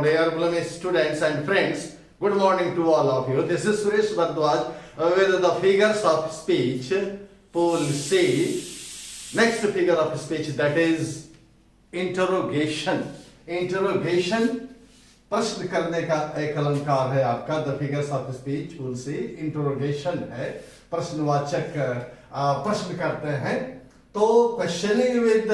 dear Blooming students and friends, good morning to all of you. This is Suresh Bhardwaj with the figures of speech, pool C. Next figure of speech, that is interrogation. Interrogation प्रश्न करने का एक अलंकार है आपका. The figures of speech pool C interrogation है, प्रश्नवाचक प्रश्न करते हैं. तो questioning with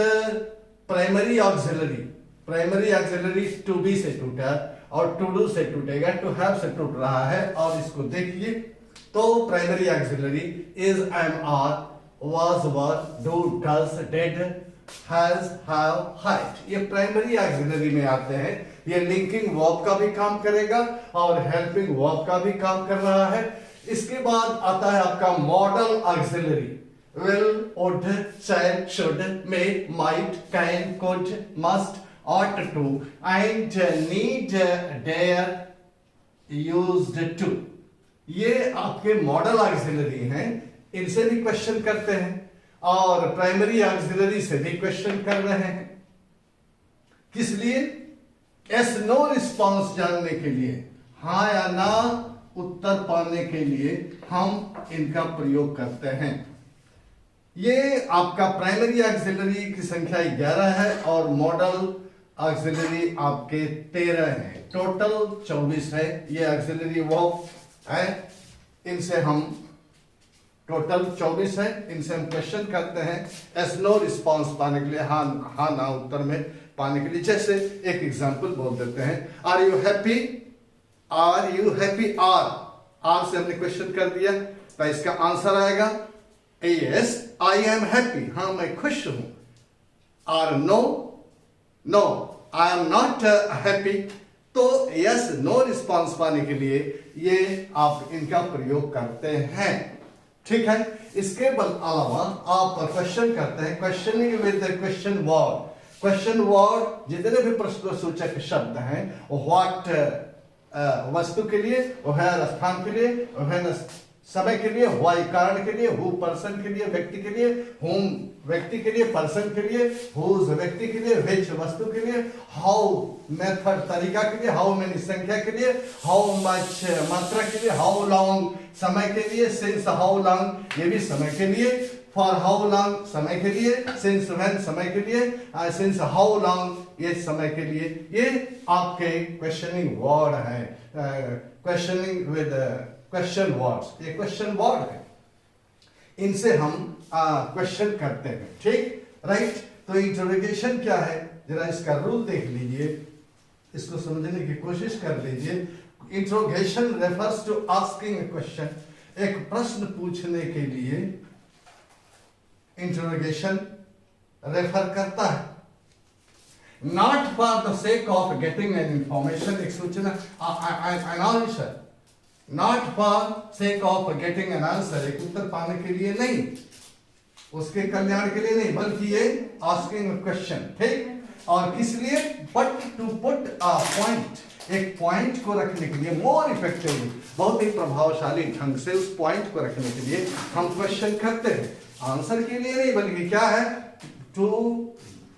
primary auxiliary, primary auxiliary to be से टूटा और टू डू से टूटेगा, टू हैव से टूट रहा है. और इसको देखिए तो primary auxiliary is, am, are, was, were, do, does, did, has, have, height, ये प्राइमरी ऑक्सिलरी में आते हैं. ये लिंकिंग वर्ब का भी काम करेगा और हेल्पिंग वर्ब का भी काम कर रहा है. इसके बाद आता है आपका modal auxiliary, will, would, shall, should, may, might, can, could, must, ought to, and need, dare, used to. ये आपके मॉडल ऑक्सिलरी हैं, इनसे भी क्वेश्चन करते हैं और प्राइमरी ऑक्सिलरी से भी क्वेश्चन कर रहे हैं. किस लिए? एस नो रिस्पॉन्स जानने के लिए, हाँ या ना उत्तर पाने के लिए हम इनका प्रयोग करते हैं. ये आपका प्राइमरी ऑक्सिलरी की संख्या 11 है और मॉडल ऑक्सिलरी आपके 13 है. टोटल 24 है. ये ऑक्सिलरी वर्ब है, इनसे हम टोटल 24 है, इनसे हम क्वेश्चन करते हैं एस नो रिस्पॉन्स पाने के लिए, हाँ ना उत्तर में पाने के लिए. जैसे एक एग्जांपल बोल देते हैं, are you happy, are you happy, are से हमने क्वेश्चन कर दिया तो इसका आंसर आएगा यस आई एम हैप्पी, हाँ मैं खुश हूं. Or no, no I am not happy. तो यस नो रिस्पॉन्स पाने के लिए ये आप इनका प्रयोग करते हैं. ठीक है. इसके अलावा आप क्वेश्चन करते हैं, questioning with question word. Question word जितने भी प्रश्नसूचक शब्द हैं, व्हाट वस्तु के लिए, वेयर स्थान के लिए, व्हेन समय के लिए, व्हाई कारण के लिए, हु पर्सन के लिए व्यक्ति के लिए, हुम व्यक्ति के लिए पर्सन के लिए, हुज व्यक्ति के लिए, व्हिच वस्तु के लिए, हाउ मेथड तरीका के लिए, हाउ मेनी संख्या के लिए, हाउ मच मात्रा के लिए, हाउ लॉन्ग समय के लिए, सिंस हाउ लॉन्ग ये भी समय के लिए, फॉर हाउ लॉन्ग समय के लिए, सिंस व्हेन समय के लिए, सिंस हाउ लॉन्ग ये समय के लिए. ये आपके क्वेश्चनिंग वर्ड है, क्वेश्चनिंग विद क्वेश्चन वर्ड्स. ये क्वेश्चन वर्ड है, इनसे हम क्वेश्चन करते हैं. ठीक, राइट. तो इंटरोगेशन क्या है, जरा इसका रूल देख लीजिए, इसको समझने की कोशिश कर लीजिए. Interrogation refers to asking a question, एक प्रश्न पूछने के लिए इंटरोगेशन रेफर करता है. Not for the sake of getting an information, एक सूचना, an answer, not for sake of getting an answer, एक उत्तर पाने के लिए नहीं, उसके कल्याण के लिए नहीं, बल्कि ये आस्किंग क्वेश्चन. ठीक. और किस लिए? But to put a point, एक पॉइंट को रखने के लिए, मोर इफेक्टिवली, बहुत ही प्रभावशाली ढंग से उस पॉइंट को रखने के लिए हम क्वेश्चन करते हैं. आंसर के लिए नहीं, बल्कि क्या है, to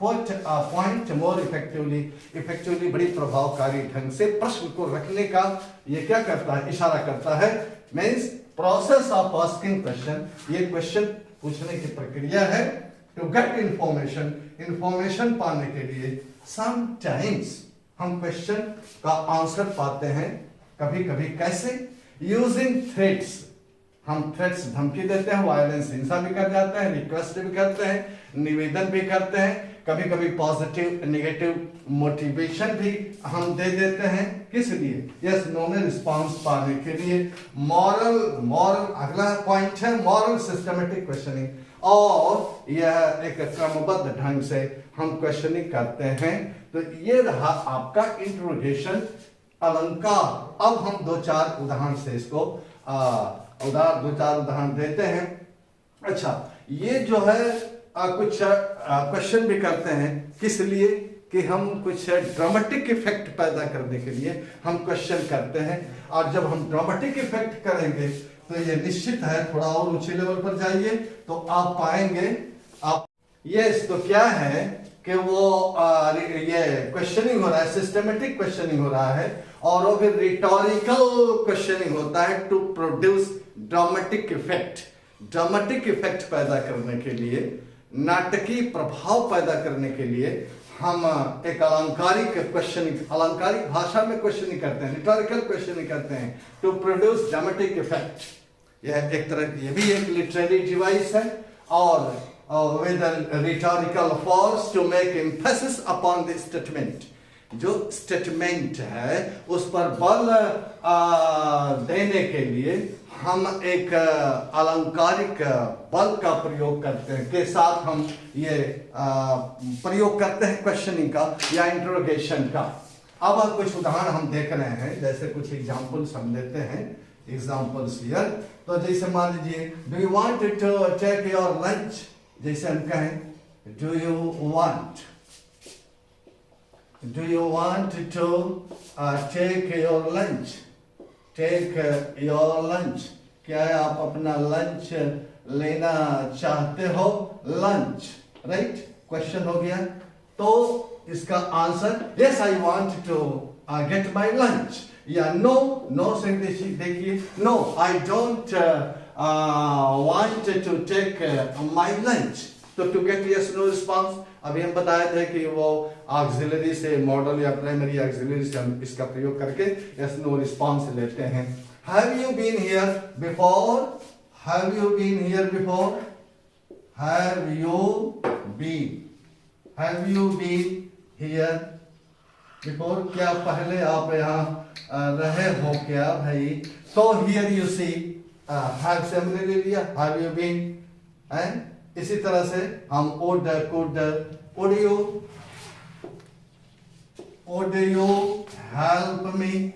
put a point more effectively, effectively बड़ी प्रभावकारी ढंग से प्रश्न को रखने का ये क्या करता है, इशारा करता है. Means process of asking question, ये क्वेश्चन पूछने की प्रक्रिया है. टू गेट इंफॉर्मेशन, इंफॉर्मेशन पाने के लिए समटाइम्स हम क्वेश्चन का आंसर पाते हैं. कभी कभी कैसे? यूजिंग थ्रेट्स, हम थ्रेट्स धमकी देते हैं, वायलेंस हिंसा भी कर जाते हैं, रिक्वेस्ट भी करते हैं, निवेदन भी करते हैं, कभी कभी पॉजिटिव नेगेटिव मोटिवेशन भी हम दे देते हैं. किस लिए? यस नो में रिस्पॉन्स पाने के लिए. मॉरल अगला पॉइंट है, मॉरल सिस्टमेटिक क्वेश्चनिंग, और यह एक क्रमबद्ध ढंग से हम क्वेश्चनिंग करते हैं. तो ये रहा आपका इंट्रोगेशन अलंकार. अब हम दो चार उदाहरण से इसको दो चार उदाहरण देते हैं. अच्छा, ये जो है कुछ क्वेश्चन भी करते हैं. किस लिए? कि हम कुछ ड्रामेटिक इफेक्ट पैदा करने के लिए हम क्वेश्चन करते हैं. और जब हम ड्रामेटिक इफेक्ट करेंगे तो ये निश्चित है, थोड़ा और ऊंचे लेवल पर जाइए तो आप पाएंगे, आप ये तो क्या है, कि वो ये क्वेश्चनिंग हो रहा है, सिस्टमेटिक क्वेश्चनिंग हो रहा है, और वो फिर रिटोरिकल क्वेश्चनिंग होता है to produce dramatic effect. Dramatic effect पैदा करने के लिए, नाटकीय प्रभाव पैदा करने के लिए हम एक अलंकारिक क्वेश्चनिंग, अलंकारिक भाषा में क्वेश्चनिंग करते हैं, रिटोरिकल क्वेश्चनिंग करते हैं टू प्रोड्यूस ड्रामेटिक इफेक्ट। यह एक तरह, यह भी एक लिटरेरी डिवाइस है, और with a rhetorical force to make emphasis upon the statement। जो स्टेटमेंट है उस पर बल देने के लिए हम एक अलंकारिक बल का प्रयोग करते हैं, के साथ हम ये प्रयोग करते हैं क्वेश्चनिंग का या इंट्रोगेशन का। अब कुछ उदाहरण हम देख रहे हैं, जैसे कुछ एग्जांपल्स हम लेते हैं, एग्जांपल्स हियर। तो जैसे मान लीजिए, do you want to take your lunch, जैसे हम कहें do you want to take your lunch, take your lunch, क्या आप अपना लंच लेना चाहते हो, लंच, राइट, क्वेश्चन हो गया। तो इसका answer yes I want to get my lunch, या नो, नो से देखिए, no I don't want to take my lunch। तो to get yes no response, अभी हम बताए थे कि वो ऑक्सिलरी से, मॉडल या प्राइमरी ऑक्सिलरी से हम इसका प्रयोग करके यस नो रिस्पॉन्स लेते हैं। Have you been here before, have you been here before, have you been here before, क्या पहले आप यहाँ रहे हो क्या भाई। तो हियर यू सी, हैव से हमने ले लिया, हैव यू बीन, एंड इसी तरह से हम would, could, would you help me,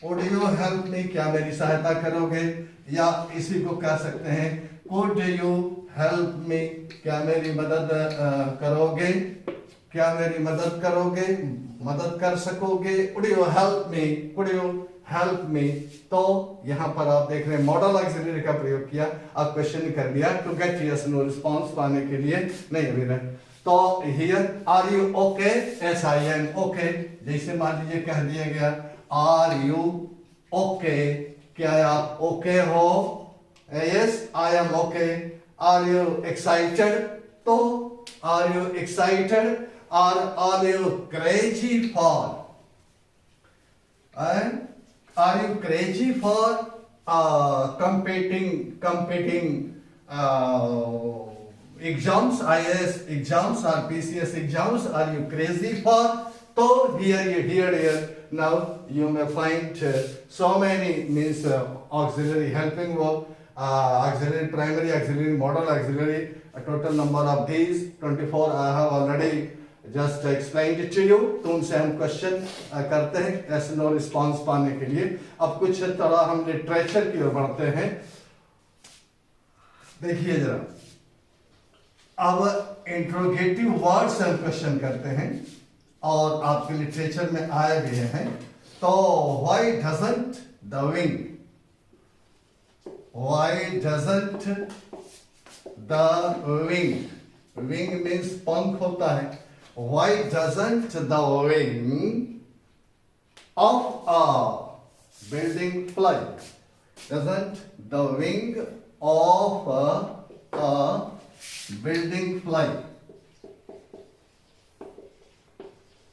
would you help me, क्या मेरी सहायता करोगे, या इसी को कह सकते हैं could you help me, क्या मेरी मदद करोगे, क्या मेरी मदद करोगे, मदद कर सकोगे, would you help me, would you help me. तो यहां पर आप देख रहे हैं मॉडल ऑक्सिलरी का प्रयोग किया, अब क्वेश्चन कर दिया to get yes no response पाने के लिए, नहीं अभी रहे। तो here are you okay, yes I am okay, जैसे मान लीजिए कह दिया गया आर यू ओके, क्या आप ओके हो, yes I am okay. Are you excited, तो are you excited, are you crazy for, and are you crazy for competing exams, IAS exams or PCS exams, are you crazy for? So here now you may find so many means auxiliary helping verb, auxiliary primary, auxiliary modal, auxiliary, a total number of these 24 I have already just explained to you. तो उनसे हम question करते हैं yes no response पाने के लिए। अब कुछ थोड़ा हम लिटरेचर की ओर बढ़ते हैं, देखिए जरा। अब इंट्रोगेटिव वर्ड्स हम क्वेश्चन करते हैं और आपके लिटरेचर में आए भी हैं। तो why doesn't the wing, why doesn't the wing, wing means पंख होता है। Why doesn't the wing of a building fly? Doesn't the wing of a building fly?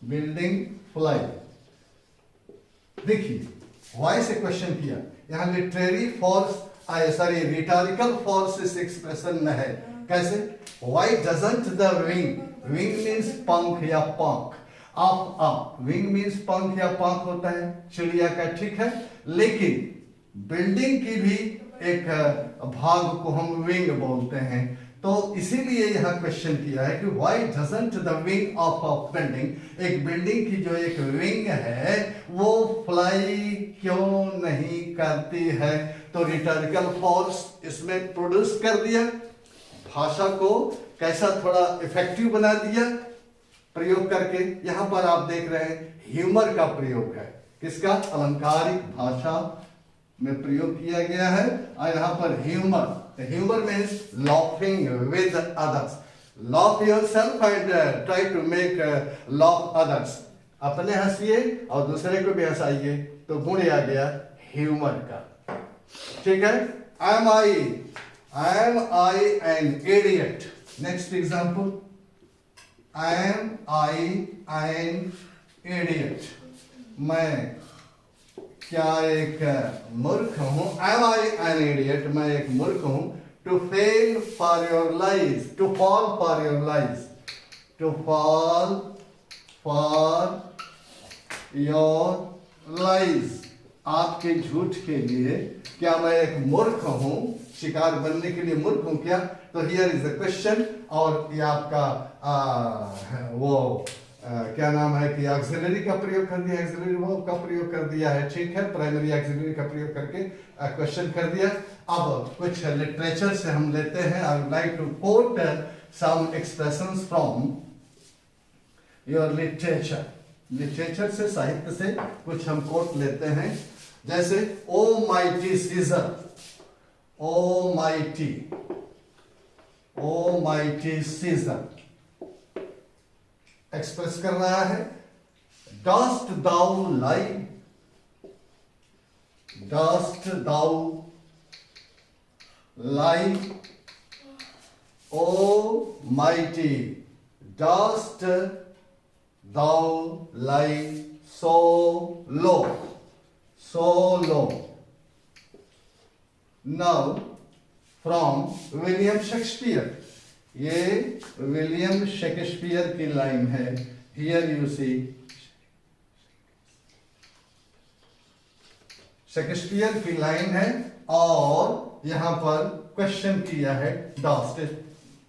Building fly। देखिए why से क्वेश्चन किया, यहाँ लिटरेरी फोर्स रिटोरिकल फोर्स इस expression में है। कैसे? Why doesn't the wing, wing means पंख या पंख, ऑफ विंग मीन्स पंख या पंख होता है चिड़िया का, ठीक है। लेकिन बिल्डिंग की भी एक भाग को हम विंग बोलते हैं। तो इसीलिए यह क्वेश्चन किया है कि why doesn't the wing of a building, एक बिल्डिंग की जो एक विंग है वो फ्लाई क्यों नहीं करती है। तो रिटोरिकल फोर्स इसमें प्रोड्यूस कर दिया, भाषा को कैसा थोड़ा इफेक्टिव बना दिया प्रयोग करके। यहां पर आप देख रहे हैं ह्यूमर का प्रयोग है, किसका? अलंकारिक भाषा में प्रयोग किया गया है। और यहां पर humour, humour means laughing with others, laugh yourself and try to make laugh others. अपने हंसिए और दूसरे को भी हंसाइए, तो गुण आ गया ह्यूमर का। ठीक है, am I an idiot? Next example, am I an idiot? मैं क्या एक मूर्ख हूं? Am I an idiot? मैं एक मूर्ख हूं। To fail for your lies, to fall for your lies, to fall for your lies, आपके झूठ के लिए। क्या मैं एक मूर्ख हूं? शिकार बनने के लिए मूर्ख हूं क्या? तो हियर इज द क्वेश्चन। और ये आपका क्या नाम है कि ऑक्सिलरी का प्रयोग कर दिया, ऑक्सिलरी वर्ब का प्रयोग कर दिया है। ठीक है, प्राइमरी ऑक्सिलरी का प्रयोग करके क्वेश्चन कर दिया। अब कुछ लिटरेचर से हम लेते हैं। I would like to quote some expressions from your literature. Literature से, साहित्य से कुछ हम कोट लेते हैं। जैसे O mighty Caesar, O mighty Caesar express कर रहा है, dost thou lie, dost thou lie, O mighty, dost thou lie so low. Now from William Shakespeare, ये विलियम शेक्सपियर की लाइन है। हियर यू सी शेक्सपियर की line है और यहां पर क्वेश्चन किया है। डस्ट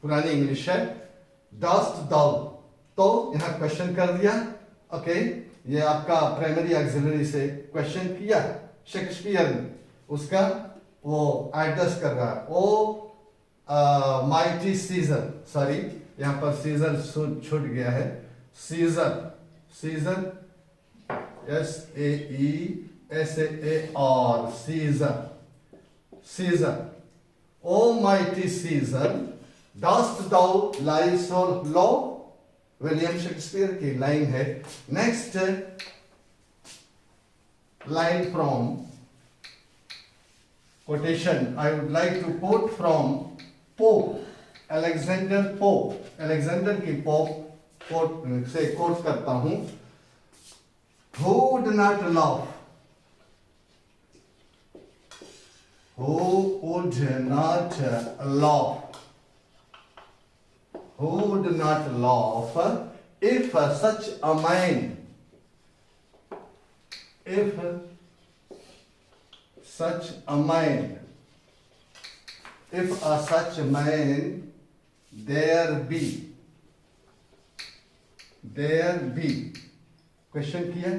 पुरानी इंग्लिश है, डस्ट दाउ, तो यहां क्वेश्चन कर दिया। ओके, ये आपका प्राइमरी ऑक्सिलरी से क्वेश्चन किया शेक्सपियर ने, उसका वो एड्रेस कर रहा है। ओ माइटी सीजर, सॉरी यहां पर सीजर छूट गया है। Scissor, SAESAR, scissor, O mighty scissor, dust thou लाई सो लो, विलियम शेक्सपियर की लाइन है। Next line from quotation, I would like to quote from Pope, Alexander Pope, Alexander की Pope से quote करता हूं। Who would not laugh? Who would not laugh? Who would not laugh if such a man, if such a man, if a such man there be, question किया।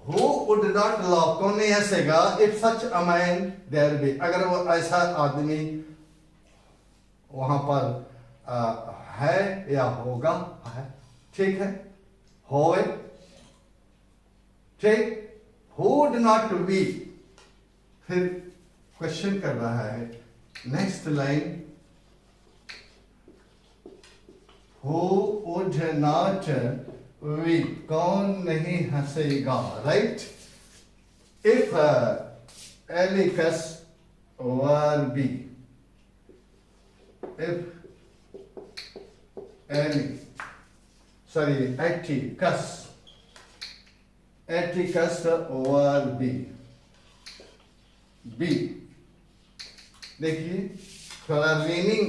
Who would not laugh, कौन नहीं हंसेगा? If such a man there be, अगर वो ऐसा आदमी वहां पर है या होगा, है, ठीक है, होए, ठीक। Who would not be, फिर क्वेश्चन कर रहा है। Next line, Who would not be, कौन नहीं हंसेगा, right. If Alicus were be, if Atticus were be, देखिए थोड़ा रीनिंग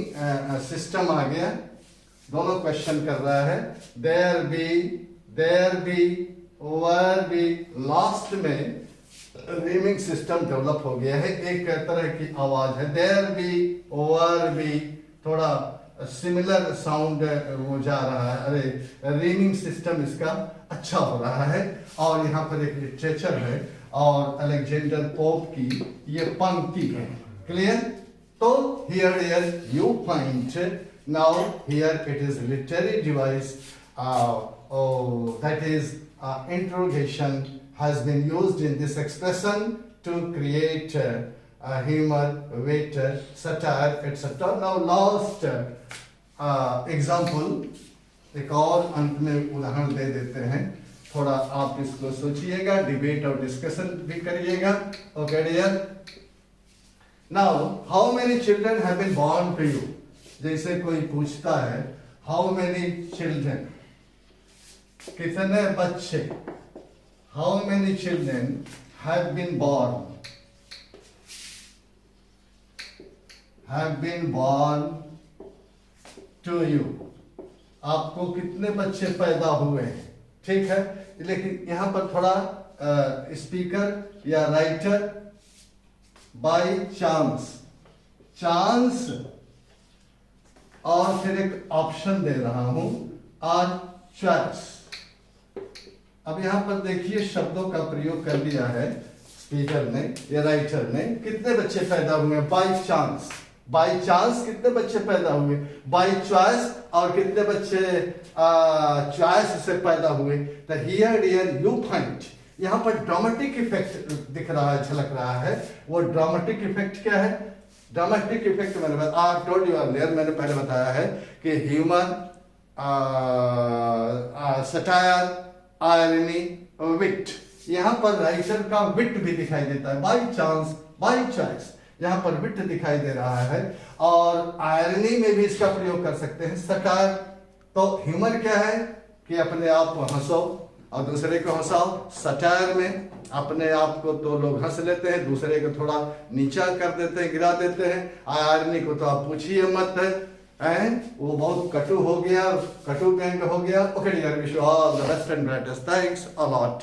सिस्टम आ गया, दोनों क्वेश्चन कर रहा है। There be were be, last में रीनिंग सिस्टम डेवलप हो गया है, एक तरह की आवाज है। देयर बी were be, थोड़ा सिमिलर साउंड वो जा रहा है, अरे रीनिंग सिस्टम इसका अच्छा हो रहा है। और यहाँ पर एक लिटरेचर है और अलेक्जेंडर पोप की ये पंक्ति है। क्लियर? तो here you find, now here it is literary device, that is interrogation has been used in this expression to create humor, wit, satire, etc. Now last example, एक और अंत में उदाहरण दे देते हैं, थोड़ा आप इसको सोचिएगा, डिबेट और डिस्कशन भी करिएगा. Okay dear. Now how many children have been born to you. जैसे कोई पूछता है हाउ मेनी चिल्ड्रन, कितने बच्चे, how many children have been born, have been born to you. आपको कितने बच्चे पैदा हुए हैं. ठीक है, लेकिन यहां पर थोड़ा स्पीकर या राइटर बाय चांस, चांस और फिर एक ऑप्शन दे रहा हूं आर चॉइस. अब यहां पर देखिए शब्दों का प्रयोग कर दिया है स्पीकर ने या राइटर ने. कितने बच्चे पैदा हुए बाय चांस, बाय चांस कितने बच्चे पैदा हुए, बाय चॉइस और कितने बच्चे चॉइस से पैदा हुए. तो हियर डियर यू फाइंड, यहां पर ड्रामेटिक इफेक्ट दिख रहा है, झलक रहा है. वो ड्रामेटिक इफेक्ट क्या है. ड्रामेटिक इफेक्ट मैंने आई टोल्ड यू अर्लियर, मैंने पहले बताया है कि ह्यूमर, सटायर, आयरनी, विट. यहां पर राइटर का विट भी दिखाई देता है. बाय चांस, बाय चॉइस, यहां पर विट दिखाई दे रहा है. और आयरनी में भी इसका प्रयोग कर सकते हैं. सटायर, तो ह्यूमर क्या है कि अपने आप को हंसो और दूसरे को हंसाओ. सटायर में अपने आप को तो लोग हंस लेते हैं, दूसरे को थोड़ा नीचा कर देते हैं, गिरा देते हैं. आयरनी को तो आप पूछिए मत है, वो बहुत कटु हो गया, कटु व्यंग हो गया. Okay dear, wish you all the best and greatest. Thanks a lot.